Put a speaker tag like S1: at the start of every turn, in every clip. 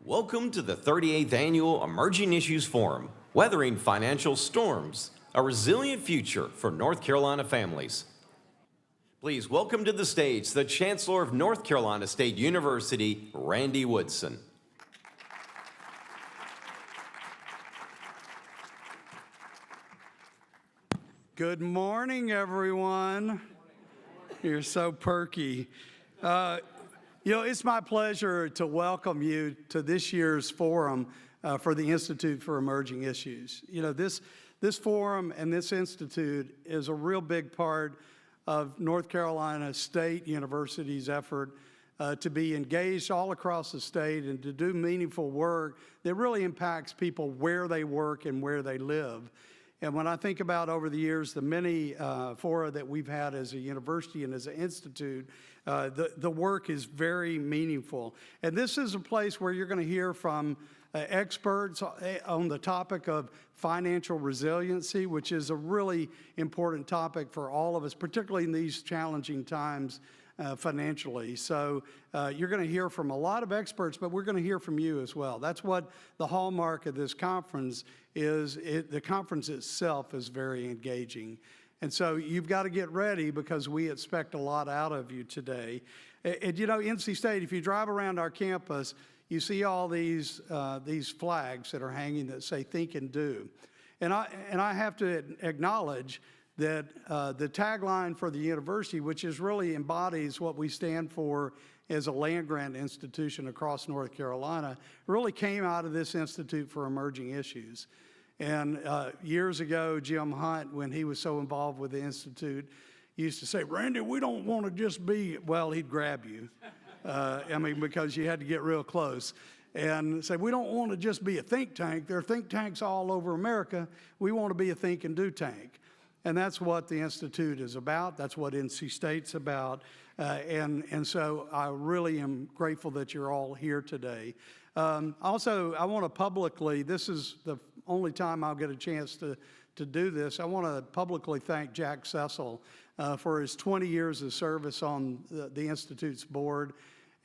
S1: Welcome to the 38th Annual Emerging Issues Forum, Weathering Financial Storms, a Resilient Future for North Carolina Families. Please welcome to the stage the Chancellor of North Carolina State University, Randy Woodson.
S2: Good morning, everyone. You're so perky. It's my pleasure to welcome you to this year's forum for the Institute for Emerging Issues. This forum and this institute is a real big part of North Carolina State University's effort to be engaged all across the state and to do meaningful work that really impacts people where they work and where they live. And when I think about over the years, the many fora that we've had as a university and as an institute, the work is very meaningful. And this is a place where you're going to hear from experts on the topic of financial resiliency, which is a really important topic for all of us, particularly in these challenging times financially. So you're going to hear from a lot of experts, but we're going to hear from you as well. That's what the hallmark of this conference is. The conference itself is very engaging. And so you've got to get ready because we expect a lot out of you today. And NC State, if you drive around our campus, you see all these flags that are hanging that say think and do. And I have to acknowledge that the tagline for the university, which is really embodies what we stand for as a land-grant institution across North Carolina, really came out of this Institute for Emerging Issues. And years ago, Jim Hunt, when he was so involved with the Institute, used to say, "Randy, we don't want to just be," well, he'd grab you. Because you had to get real close. And say, "We don't want to just be a think tank. There are think tanks all over America. We want to be a think and do tank." And that's what the Institute is about. That's what NC State's about. And so I really am grateful that you're all here today. Also, I want to publicly, this is the only time I'll get a chance to do this, I want to publicly thank Jack Cecil for his 20 years of service on the Institute's board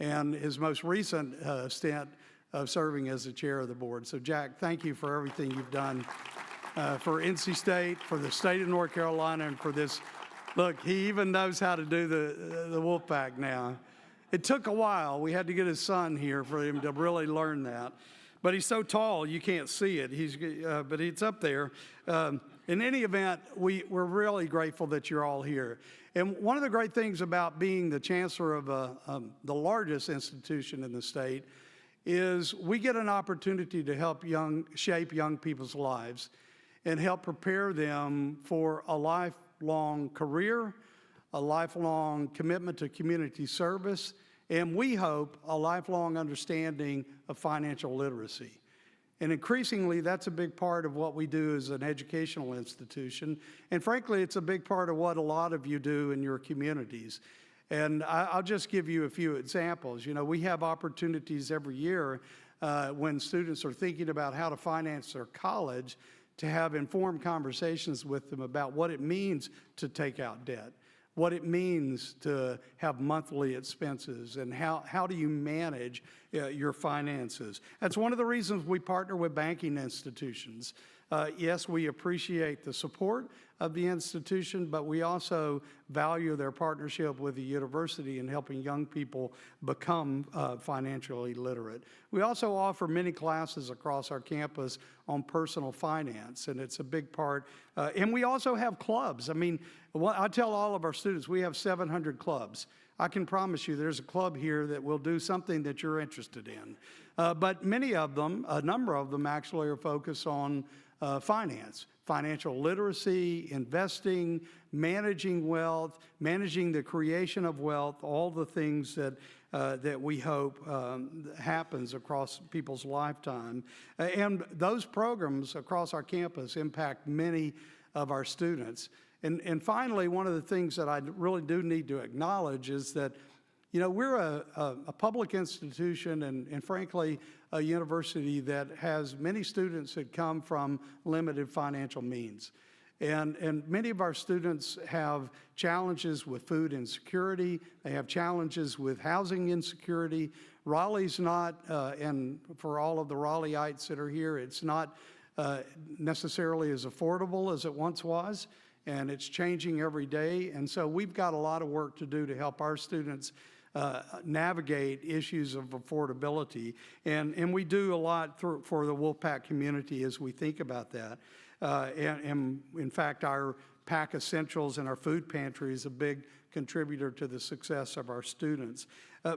S2: and his most recent stint of serving as the chair of the board. So Jack, thank you for everything you've done for NC State, for the state of North Carolina, and for this. Look, he even knows how to do the Wolfpack now. It took a while. We had to get his son here for him to really learn that. But he's so tall, you can't see it. But it's up there. In any event, we're really grateful that you're all here. And one of the great things about being the chancellor of the largest institution in the state is we get an opportunity to help shape young people's lives and help prepare them for a lifelong career, a lifelong commitment to community service, and we hope a lifelong understanding of financial literacy. And increasingly, that's a big part of what we do as an educational institution. And frankly, it's a big part of what a lot of you do in your communities. And I'll just give you a few examples. We have opportunities every year when students are thinking about how to finance their college to have informed conversations with them about what it means to take out debt, what it means to have monthly expenses, and how do you manage your finances. That's one of the reasons we partner with banking institutions. Yes, we appreciate the support of the institution, but we also value their partnership with the university in helping young people become financially literate. We also offer many classes across our campus on personal finance, and it's a big part. And we also have clubs. I tell all of our students, we have 700 clubs. I can promise you there's a club here that will do something that you're interested in. But many of them, a number of them actually are focused on finance, financial literacy, investing, managing wealth, managing the creation of wealth, all the things that we hope happens across people's lifetime. And those programs across our campus impact many of our students. And finally, one of the things that I really do need to acknowledge is that we're a public institution and frankly, a university that has many students that come from limited financial means. And many of our students have challenges with food insecurity. They have challenges with housing insecurity. Raleigh's not, and for all of the Raleigheites that are here, it's not necessarily as affordable as it once was, and it's changing every day. And so we've got a lot of work to do to help our students navigate issues of affordability. And we do a lot for the Wolfpack community as we think about that. And in fact, our Pack Essentials and our food pantry is a big contributor to the success of our students.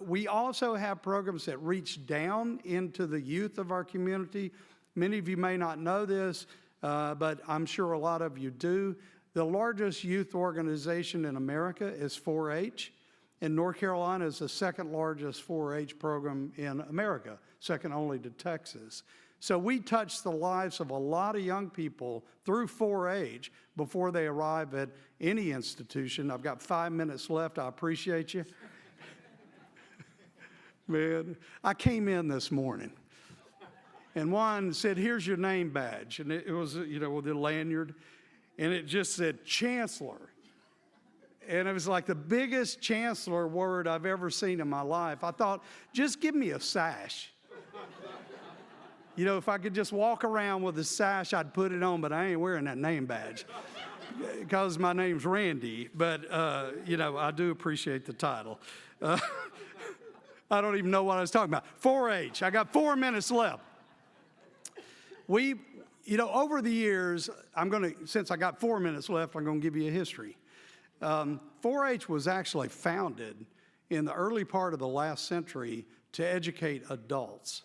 S2: We also have programs that reach down into the youth of our community. Many of you may not know this, but I'm sure a lot of you do. The largest youth organization in America is 4-H, and North Carolina is the second largest 4-H program in America, second only to Texas. So we touch the lives of a lot of young people through 4-H before they arrive at any institution. I've got 5 minutes left. I appreciate you. Man, I came in this morning, and one said, "Here's your name badge." And it was, with the lanyard, and it just said Chancellor. And it was like the biggest Chancellor word I've ever seen in my life. I thought, just give me a sash. If I could just walk around with a sash, I'd put it on, but I ain't wearing that name badge because my name's Randy. But, I do appreciate the title. I don't even know what I was talking about. 4-H, I got 4 minutes left. Over the years, since I got 4 minutes left, I'm going to give you a history. 4-H was actually founded in the early part of the last century to educate adults.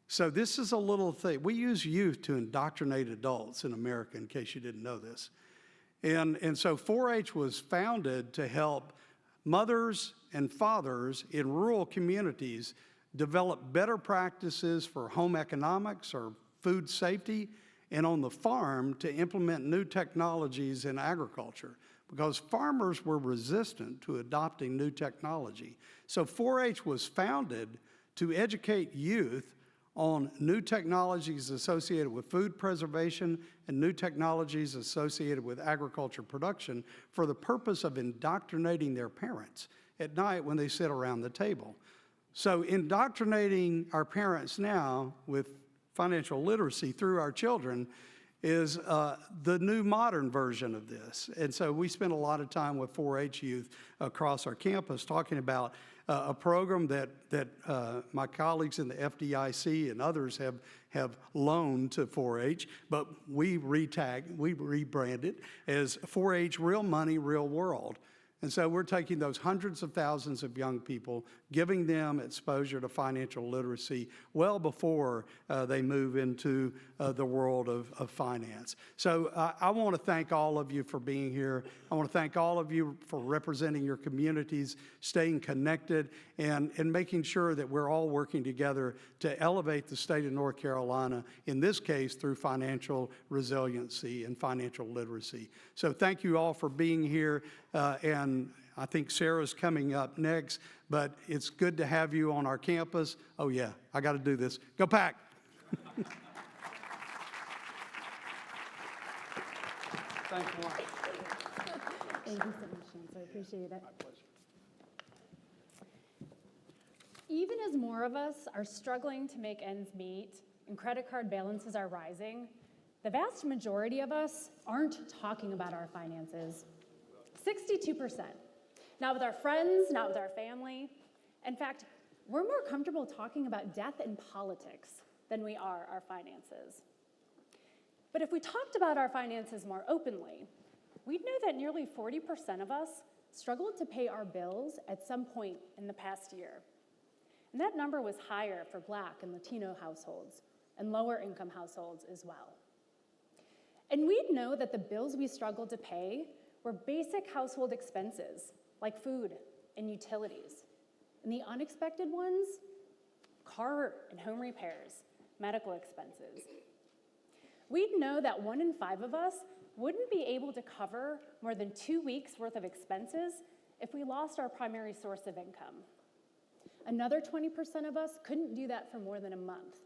S2: So this is a little thing. We use youth to indoctrinate adults in America, in case you didn't know this. And so 4-H was founded to help mothers and fathers in rural communities develop better practices for home economics or food safety, and on the farm to implement new technologies in agriculture, because farmers were resistant to adopting new technology. So 4-H was founded to educate youth on new technologies associated with food preservation and new technologies associated with agriculture production for the purpose of indoctrinating their parents at night when they sit around the table. So indoctrinating our parents now with financial literacy through our children is the new modern version of this. And so we spend a lot of time with 4-H youth across our campus talking about a program that my colleagues in the FDIC and others have loaned to 4-H, but we rebrand it as 4-H Real Money, Real World. And so we're taking those hundreds of thousands of young people, giving them exposure to financial literacy well before they move into the world of finance. So I want to thank all of you for being here. I want to thank all of you for representing your communities, staying connected, and making sure that we're all working together to elevate the state of North Carolina, in this case through financial resiliency and financial literacy. So thank you all for being here. And I think Sarah's coming up next, but it's good to have you on our campus. Oh yeah, I got to do this. Go Pack! Thanks a lot.
S3: Thank you so much, Chancellor. I appreciate it.
S2: My pleasure.
S3: Even as more of us are struggling to make ends meet and credit card balances are rising, the vast majority of us aren't talking about our finances. 62%. Not with our friends, not with our family. In fact, we're more comfortable talking about death and politics than we are our finances. But if we talked about our finances more openly, we'd know that nearly 40% of us struggled to pay our bills at some point in the past year. And that number was higher for Black and Latino households and lower income households as well. And we'd know that the bills we struggled to pay were basic household expenses like food and utilities. And the unexpected ones, car and home repairs, medical expenses. We'd know that 1 in 5 of us wouldn't be able to cover more than 2 weeks worth of expenses if we lost our primary source of income. Another 20% of us couldn't do that for more than a month.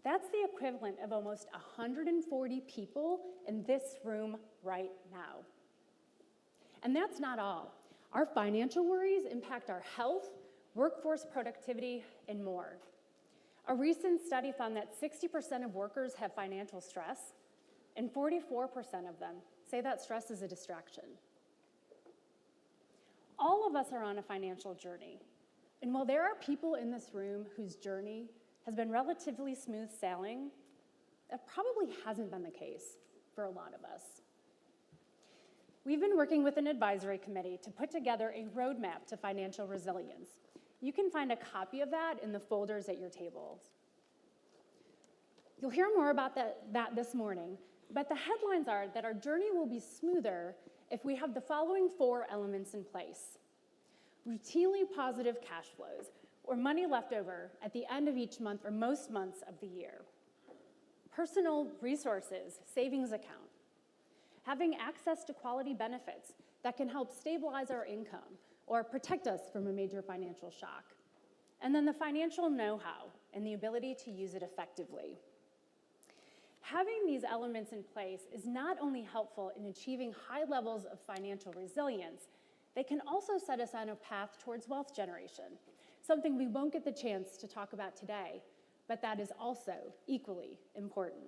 S3: That's the equivalent of almost 140 people in this room right now. And that's not all. Our financial worries impact our health, workforce productivity, and more. A recent study found that 60% of workers have financial stress, and 44% of them say that stress is a distraction. All of us are on a financial journey, and while there are people in this room whose journey has been relatively smooth sailing, that probably hasn't been the case for a lot of us. We've been working with an advisory committee to put together a roadmap to financial resilience. You can find a copy of that in the folders at your tables. You'll hear more about that this morning, but the headlines are that our journey will be smoother if we have the following 4 elements in place. Routinely positive cash flows, or money left over at the end of each month or most months of the year. Personal resources, savings account. Having access to quality benefits that can help stabilize our income or protect us from a major financial shock. And then the financial know-how and the ability to use it effectively. Having these elements in place is not only helpful in achieving high levels of financial resilience, they can also set us on a path towards wealth generation, something we won't get the chance to talk about today, but that is also equally important.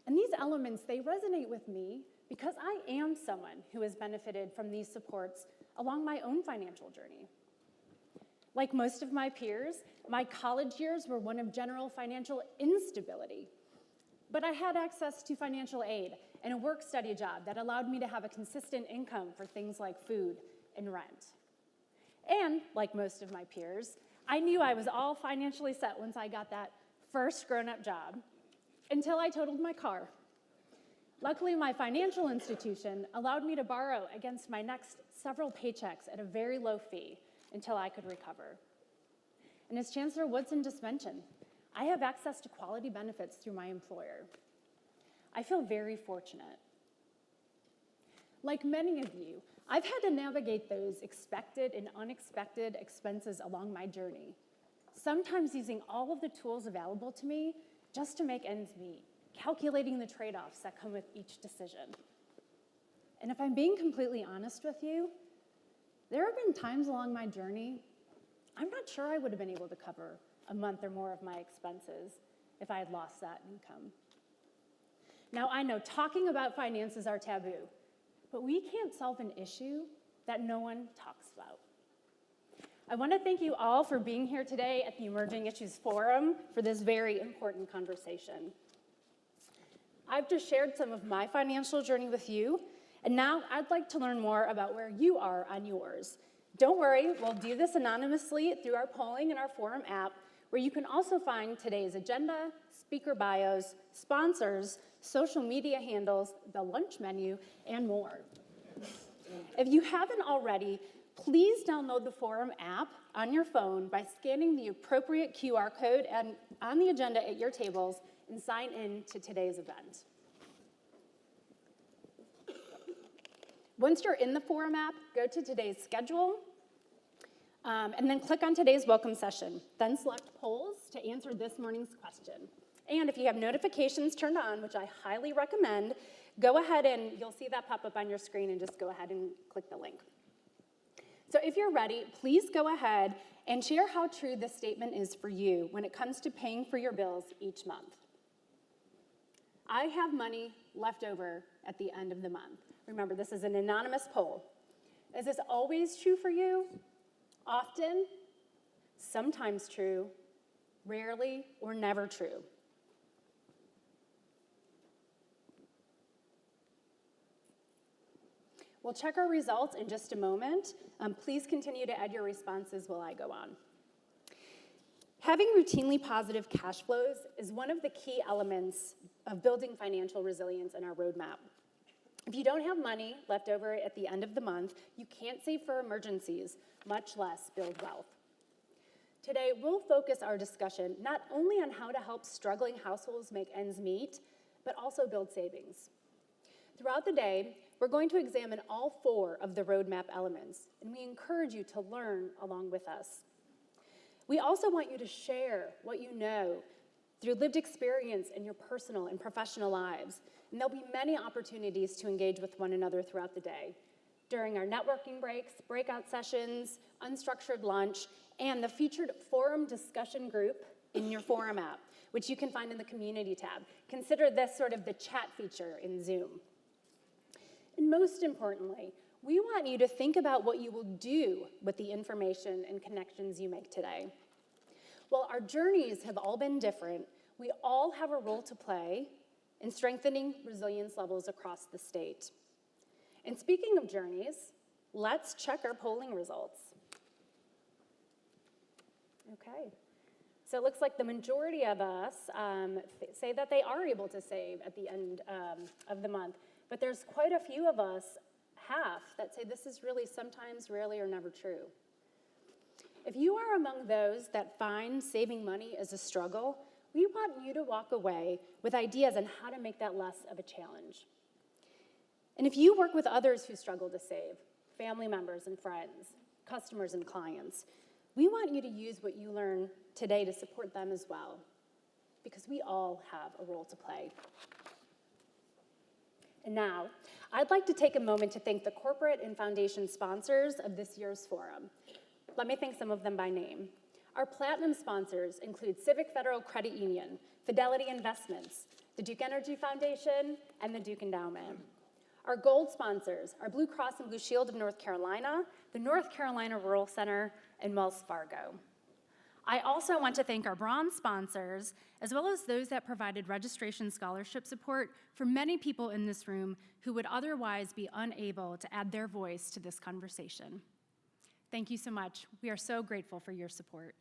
S3: And these elements, they resonate with me because I am someone who has benefited from these supports along my own financial journey. Like most of my peers, my college years were one of general financial instability, but I had access to financial aid and a work-study job that allowed me to have a consistent income for things like food and rent. And like most of my peers, I knew I was all financially set once I got that first grown-up job, until I totaled my car. Luckily, my financial institution allowed me to borrow against my next several paychecks at a very low fee until I could recover. And as Chancellor Woodson just mentioned, I have access to quality benefits through my employer. I feel very fortunate. Like many of you, I've had to navigate those expected and unexpected expenses along my journey, sometimes using all of the tools available to me just to make ends meet, calculating the trade-offs that come with each decision. And if I'm being completely honest with you, there have been times along my journey, I'm not sure I would have been able to cover a month or more of my expenses if I had lost that income. Now, I know talking about finances are taboo, but we can't solve an issue that no one talks about. I want to thank you all for being here today at the Emerging Issues Forum for this very important conversation. I've just shared some of my financial journey with you, and now I'd like to learn more about where you are on yours. Don't worry, we'll do this anonymously through our polling in our forum app, where you can also find today's agenda, speaker bios, sponsors, social media handles, the lunch menu, and more. If you haven't already, please download the forum app on your phone by scanning the appropriate QR code on the agenda at your tables and sign in to today's event. Once you're in the forum app, go to today's schedule, and then click on today's welcome session. Then select polls to answer this morning's question. And if you have notifications turned on, which I highly recommend, go ahead and you'll see that pop up on your screen and just go ahead and click the link. So if you're ready, please go ahead and share how true this statement is for you when it comes to paying for your bills each month. I have money left over at the end of the month. Remember, this is an anonymous poll. Is this always true for you? Often? Sometimes true? Rarely or never true? We'll check our results in just a moment. Please continue to add your responses while I go on. Having routinely positive cash flows is one of the key elements of building financial resilience in our roadmap. If you don't have money left over at the end of the month, you can't save for emergencies, much less build wealth. Today, we'll focus our discussion not only on how to help struggling households make ends meet, but also build savings. Throughout the day, we're going to examine all 4 of the roadmap elements, and we encourage you to learn along with us. We also want you to share what you know through lived experience in your personal and professional lives. And there'll be many opportunities to engage with one another throughout the day, during our networking breaks, breakout sessions, unstructured lunch, and the featured forum discussion group in your forum app, which you can find in the community tab. Consider this sort of the chat feature in Zoom. And most importantly, we want you to think about what you will do with the information and connections you make today. While our journeys have all been different, we all have a role to play in strengthening resilience levels across the state. And speaking of journeys, let's check our polling results. Okay, so it looks like the majority of us say that they are able to save at the end of the month, but there's quite a few of us, half, that say this is really sometimes, rarely, or never true. If you are among those that find saving money as a struggle, we want you to walk away with ideas on how to make that less of a challenge. And if you work with others who struggle to save, family members and friends, customers and clients, we want you to use what you learn today to support them as well, because we all have a role to play. And now, I'd like to take a moment to thank the corporate and foundation sponsors of this year's forum. Let me thank some of them by name. Our platinum sponsors include Civic Federal Credit Union, Fidelity Investments, the Duke Energy Foundation, and the Duke Endowment. Our gold sponsors are Blue Cross and Blue Shield of North Carolina, the North Carolina Rural Center, and Wells Fargo. I also want to thank our bronze sponsors, as well as those that provided registration scholarship support for many people in this room who would otherwise be unable to add their voice to this conversation. Thank you so much. We are so grateful for your support.